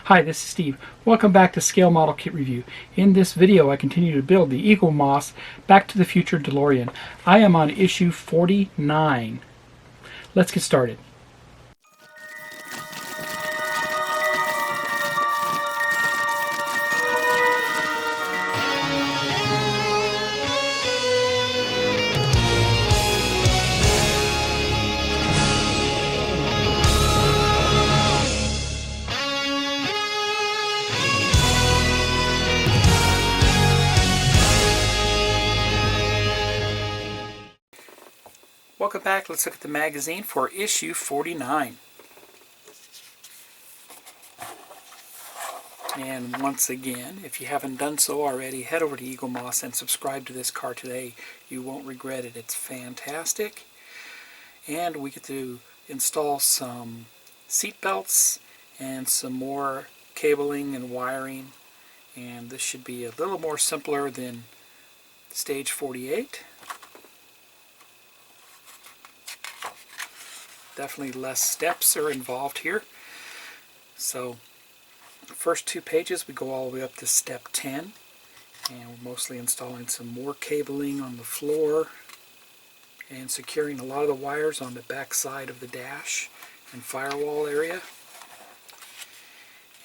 Hi, this is Steve. Welcome back to Scale Model Kit Review. In this video I continue to build the Eaglemoss Back to the Future DeLorean. I am on issue 49. Let's get started. Welcome back. Let's look at the magazine for issue 49. And once again, if you haven't done so already, head over to Eaglemoss and subscribe to this car today. You won't regret it. It's fantastic. And we get to install some seat belts and some more cabling and wiring. And this should be a little more simpler than stage 48. Definitely less steps are involved here. So the first two pages we go all the way up to step 10, and we're mostly installing some more cabling on the floor and securing a lot of the wires on the back side of the dash and firewall area.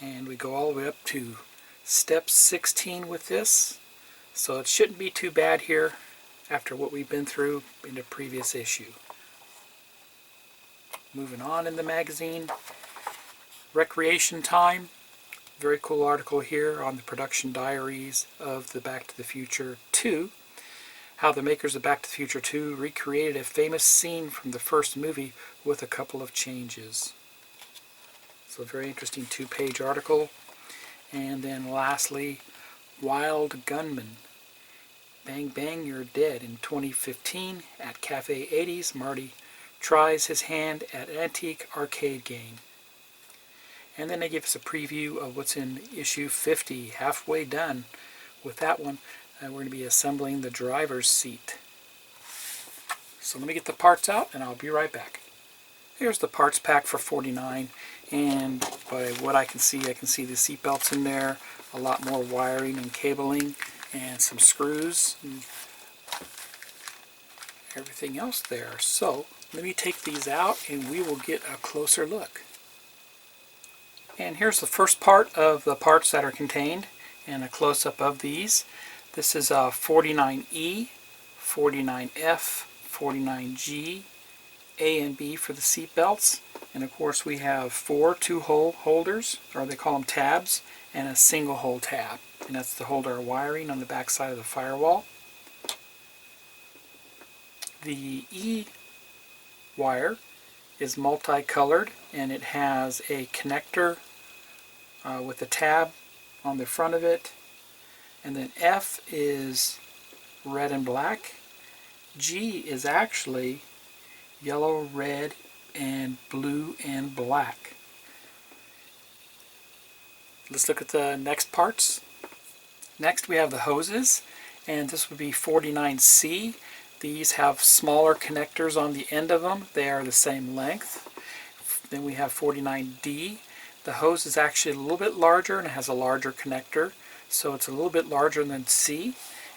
And we go all the way up to step 16 with this, so it shouldn't be too bad here after what we've been through in the previous issue. Moving on in the magazine, Recreation Time. Very cool article here on the production diaries of the Back to the Future 2. How the makers of Back to the Future 2 recreated a famous scene from the first movie with a couple of changes. So a very interesting two-page article. And then lastly, Wild Gunman. Bang Bang You're Dead. In 2015 at Cafe 80s, Marty tries his hand at an antique arcade game. And then they give us a preview of what's in issue 50, halfway done with that one. And we're going to be assembling the driver's seat. So let me get the parts out and I'll be right back. Here's the parts pack for 49, and by what I can see the seat belts in there, a lot more wiring and cabling, and some screws and everything else there. So let me take these out and we will get a closer look. And here's the first part of the parts that are contained and a close-up of these. This is 49E, 49F, 49G, A and B for the seat belts. And of course we have 4 two-hole holders, or they call them tabs, and a single-hole tab. And that's to hold our wiring on the back side of the firewall. The E wire is multicolored, and it has a connector with a tab on the front of it. And then F is red and black. G is actually yellow, red, and blue and black. Let's look at the next parts. Next we have the hoses, and this would be 49C. These have smaller connectors on the end of them. They are the same length. Then we have 49D. The hose is actually a little bit larger and it has a larger connector, so it's a little bit larger than C.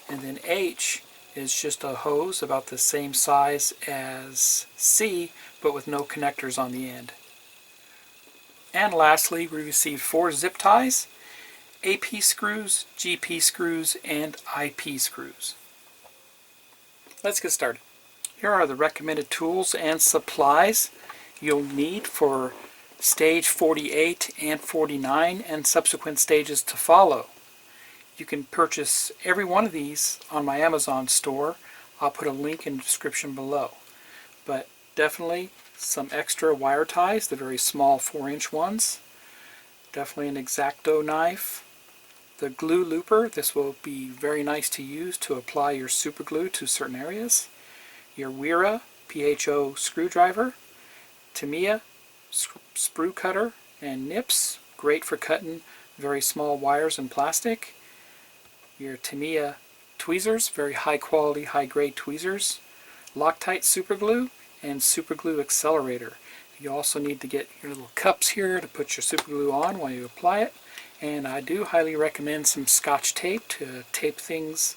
And then H is just a hose about the same size as C, but with no connectors on the end. And lastly, we received 4 zip ties, AP screws, GP screws, and IP screws. Let's get started. Here are the recommended tools and supplies you'll need for stage 48 and 49 and subsequent stages to follow. You can purchase every one of these on my Amazon store. I'll put a link in the description below. But definitely some extra wire ties, the very small 4-inch ones. Definitely an X-Acto knife. The glue looper, this will be very nice to use to apply your super glue to certain areas. Your Wera PHO screwdriver. Tamiya sprue cutter and nips, great for cutting very small wires and plastic. Your Tamiya tweezers, very high quality, high grade tweezers. Loctite super glue and super glue accelerator. You also need to get your little cups here to put your super glue on while you apply it. And I do highly recommend some Scotch tape to tape things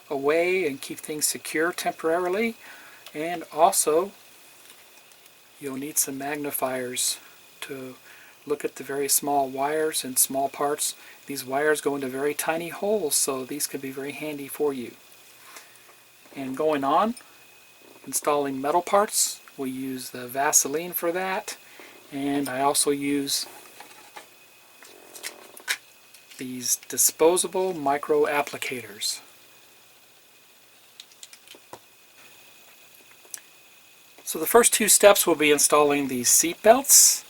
away and keep things secure temporarily. And also, you'll need some magnifiers to look at the very small wires and small parts. These wires go into very tiny holes, so these could be very handy for you. And going on, installing metal parts, we use the Vaseline for that, and I also use these disposable micro applicators. So the first two steps will be installing these seat belts,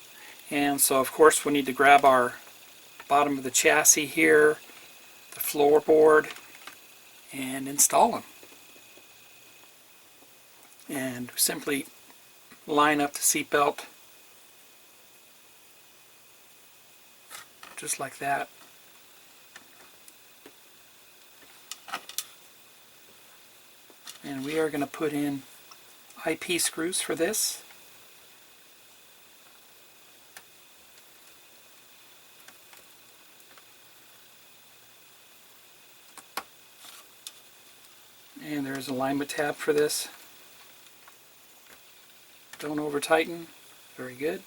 and so of course we need to grab our bottom of the chassis here, the floorboard, and install them. And simply line up the seat belt just like that. And we are going to put in IP screws for this. And there's an alignment tab for this. Don't over tighten. Very good.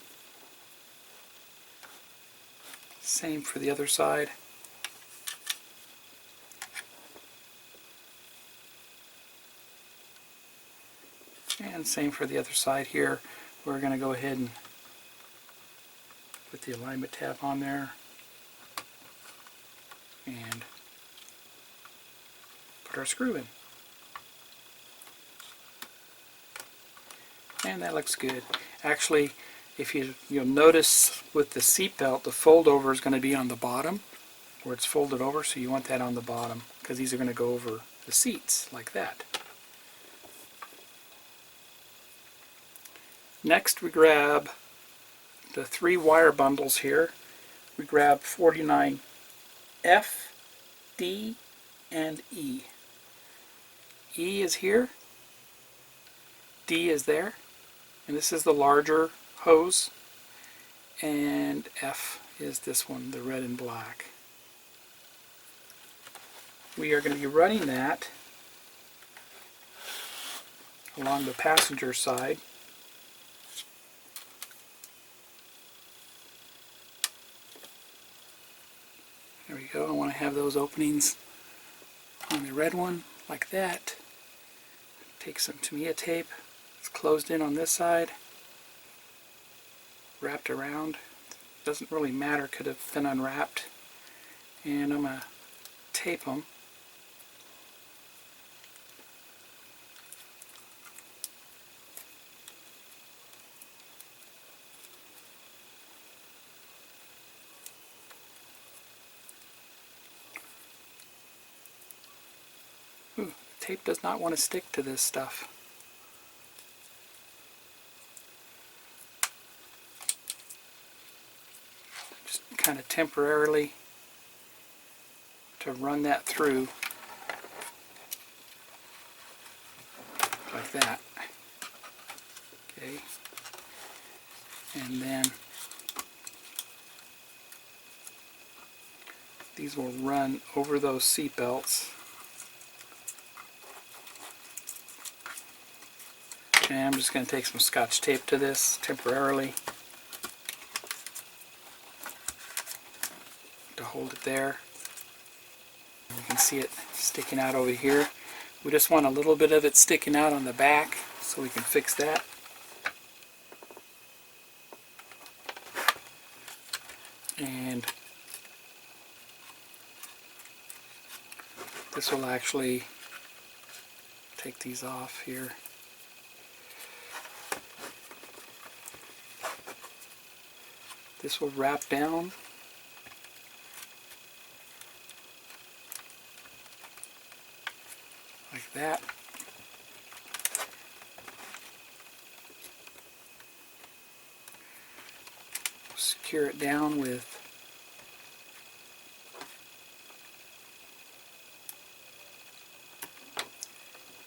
Same for the other side. And same for the other side here. We're going to go ahead and put the alignment tab on there and put our screw in. And that looks good. Actually, if you'll notice with the seat belt, the fold over is going to be on the bottom where it's folded over, so you want that on the bottom because these are going to go over the seats like that. Next we grab the 3 wire bundles here. We grab 49F, D, and E. E is here, D is there, and this is the larger hose, and F is this one, the red and black. We are going to be running that along the passenger side. There we go. I want to have those openings on the red one like that. Take some Tamiya tape. It's closed in on this side, wrapped around. Doesn't really matter, could have been unwrapped. And I'm going to tape them. Ooh, the tape does not want to stick to this stuff. Just kind of temporarily to run that through like that. Okay. And then these will run over those seat belts. And I'm just going to take some Scotch tape to this temporarily to hold it there. You can see it sticking out over here. We just want a little bit of it sticking out on the back so we can fix that. And this will actually take these off here. This will wrap down like that. Secure it down with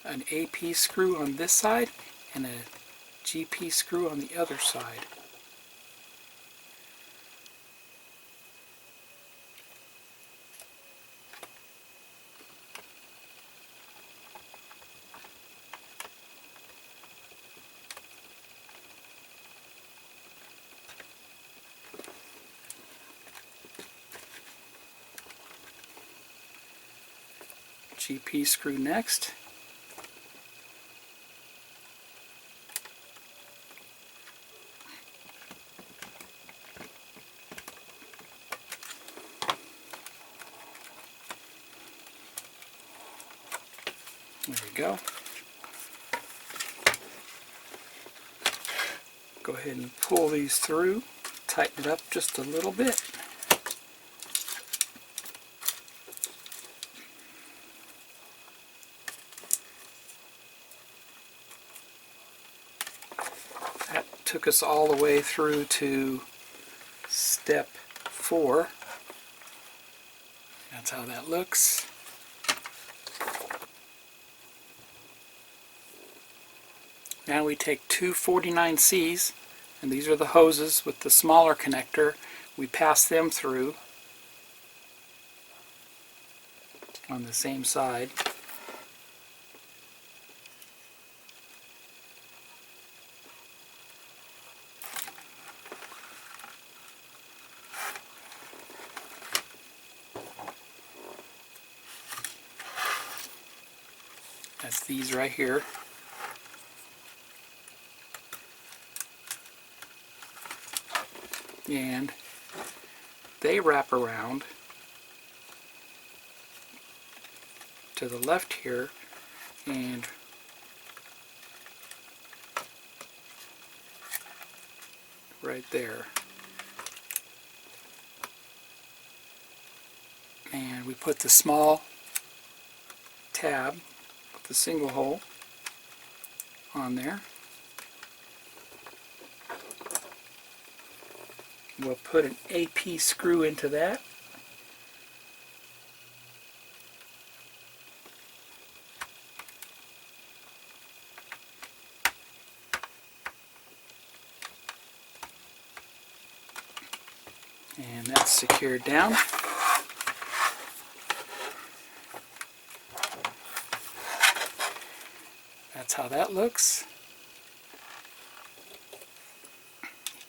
an AP screw on this side and a GP screw on the other side. GP screw next. There we go. Go ahead and pull these through, tighten it up just a little bit. That took us all the way through to step 4. That's how that looks. Now we take two 49Cs, and these are the hoses with the smaller connector. We pass them through on the same side. That's these right here. And they wrap around to the left here and right there. And we put the small tab with the single hole on there. We'll put an AP screw into that. And that's secured down. That's how that looks.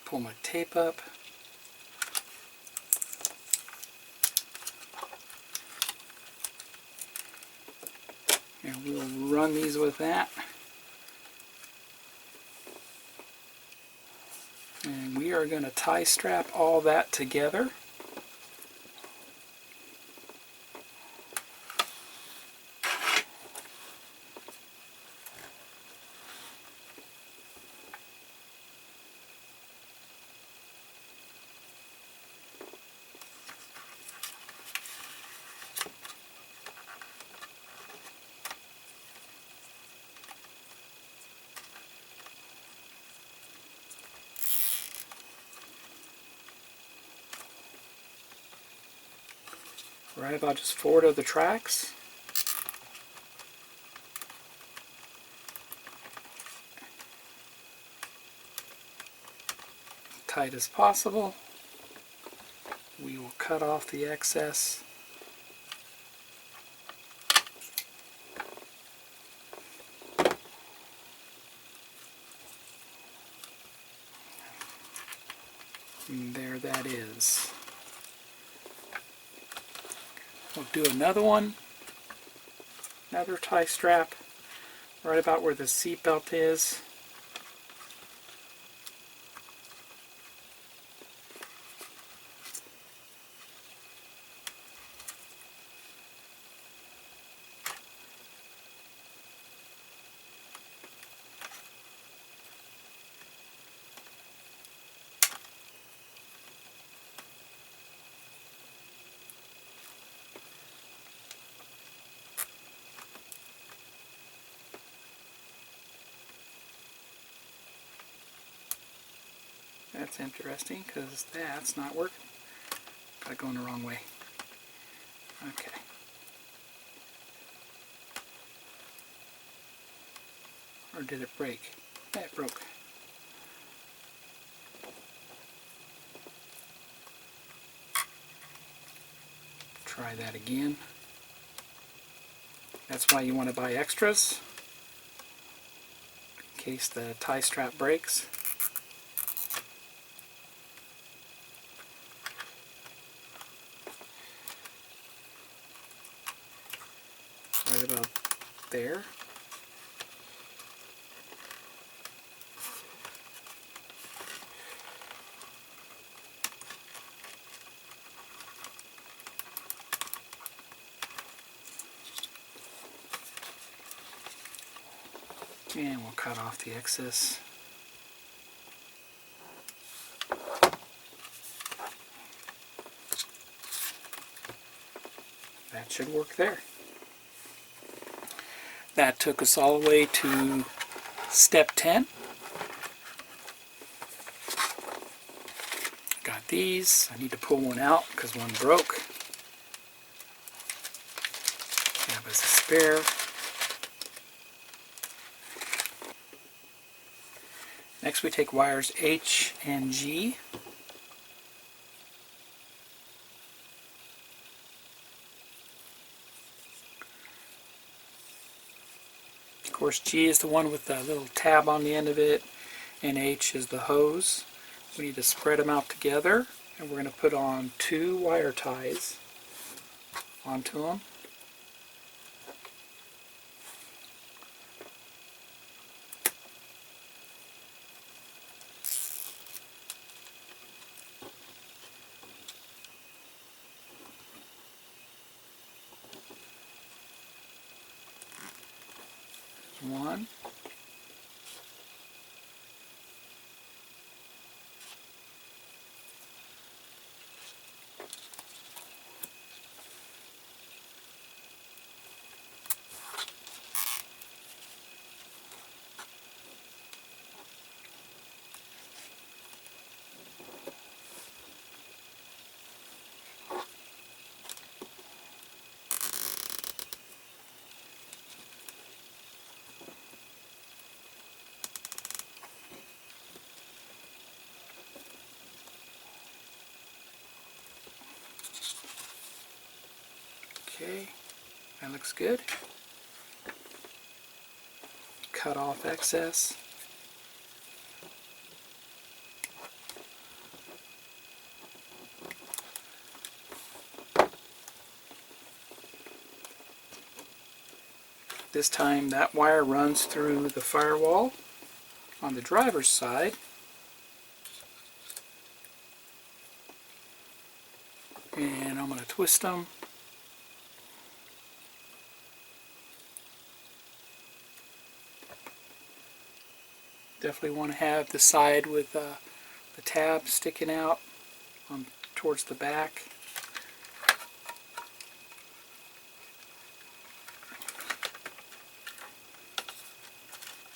Pull my tape up. And we'll run these with that. And we are going to tie strap all that together. Right about just forward of the tracks. Tight as possible. We will cut off the excess. And there that is. We'll do another one, another tie strap, right about where the seat belt is. That's interesting because that's not working. Got it going the wrong way. Okay. Or did it break? Yeah, it broke. Try that again. That's why you want to buy extras in case the tie strap breaks. right about there. And we'll cut off the excess. That should work there. That took us all the way to step 10. Got these. I need to pull one out because one broke. Have as a spare. Next we take wires H and G. Of course, G is the one with the little tab on the end of it, and H is the hose. We need to spread them out together, and we're going to put on 2 wire ties onto them. One. Okay, that looks good. Cut off excess. This time that wire runs through the firewall on the driver's side. And I'm going to twist them. Definitely want to have the side with the tab sticking out towards the back.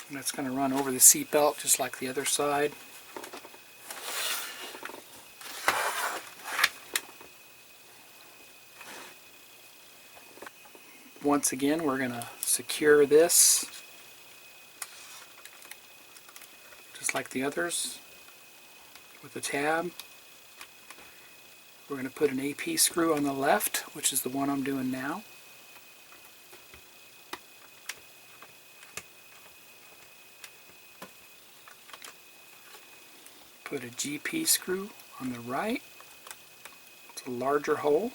And that's going to run over the seat belt just like the other side. Once again, we're going to secure this just like the others with the tab. We're going to put an AP screw on the left, which is the one I'm doing now. Put a GP screw on the right. It's a larger hole.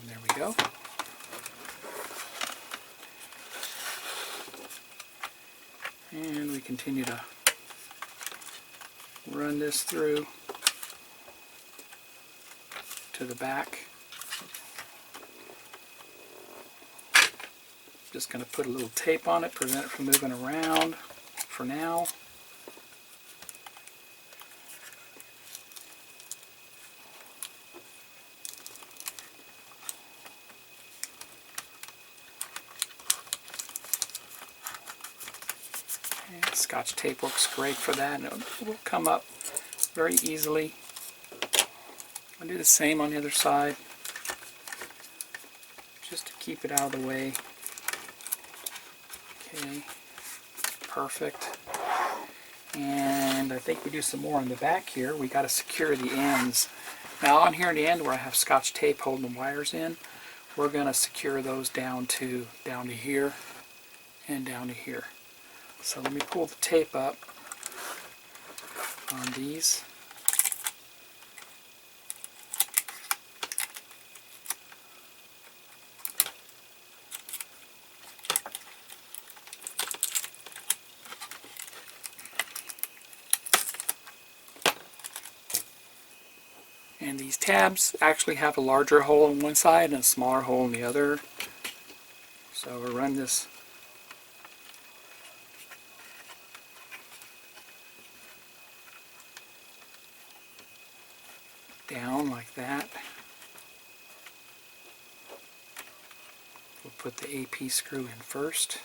And there we go. And we continue to run this through to the back. Just going to put a little tape on it, prevent it from moving around for now. And Scotch tape works great for that, and it will come up very easily. I'll do the same on the other side, just to keep it out of the way. Okay, perfect. And I think we do some more on the back here. We got to secure the ends. Now on here in the end where I have Scotch tape holding the wires in, we're going to secure those down to here and down to here. So let me pull the tape up on these. And these tabs actually have a larger hole on one side and a smaller hole in the other. So we'll run this down like that. We'll put the AP screw in first.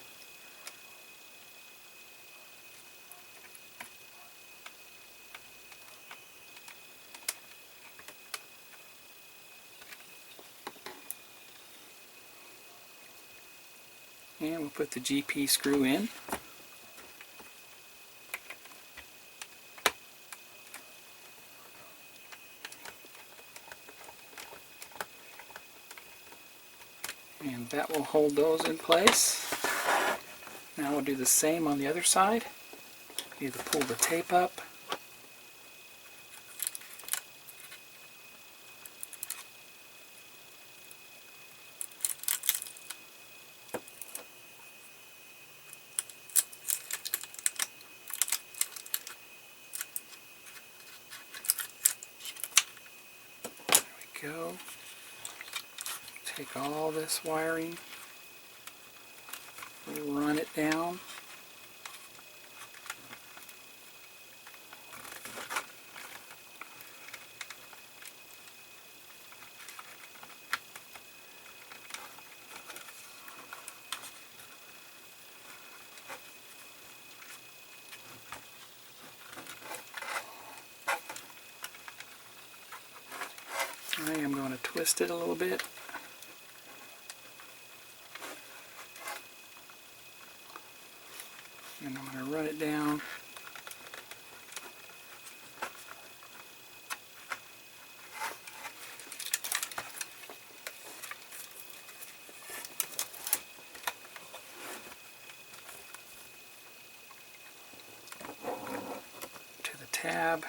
And we'll put the GP screw in. And that will hold those in place. Now we'll do the same on the other side. Either pull the tape up, go. Take all this wiring, run it down. I am going to twist it a little bit. And I'm going to run it down. To the tab.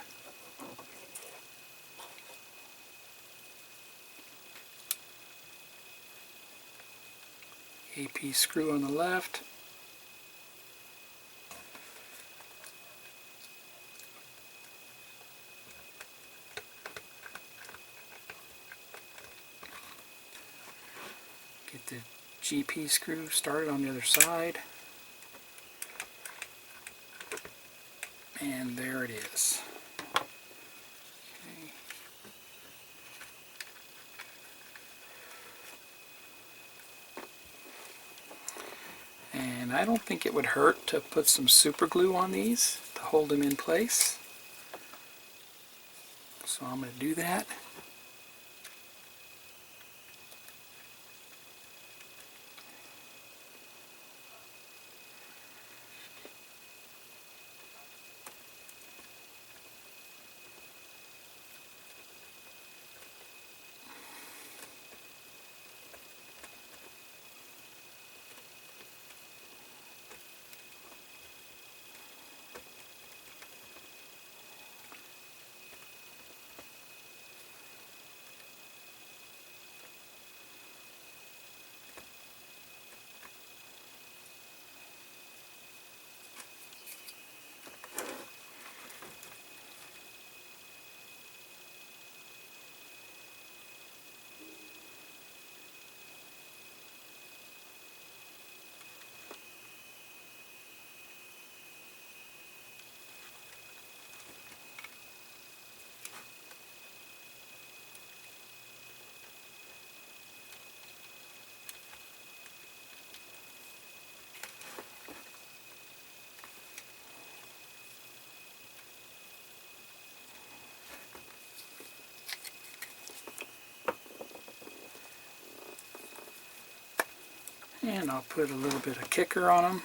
AP screw on the left. Get the GP screw started on the other side. And there it is. Okay. And I don't think it would hurt to put some super glue on these to hold them in place. So I'm going to do that. And I'll put a little bit of kicker on them.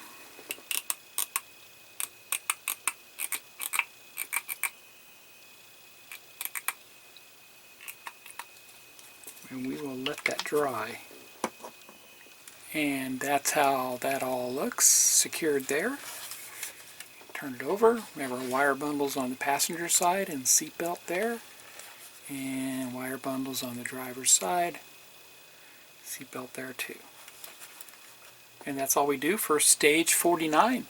And we will let that dry. And that's how that all looks, secured there. Turn it over. We have our wire bundles on the passenger side and seat belt there. And wire bundles on the driver's side. Seat belt there too. And that's all we do for stage 49.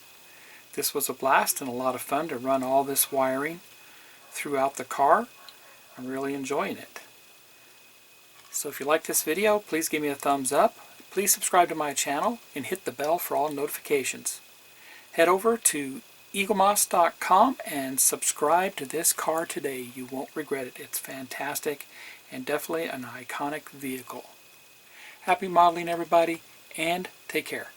This was a blast and a lot of fun to run all this wiring throughout the car. I'm really enjoying it. So if you like this video, please give me a thumbs up. Please subscribe to my channel and hit the bell for all notifications. Head over to Eaglemoss.com and subscribe to this car today. You won't regret it. It's fantastic and definitely an iconic vehicle. Happy modeling, everybody, and take care.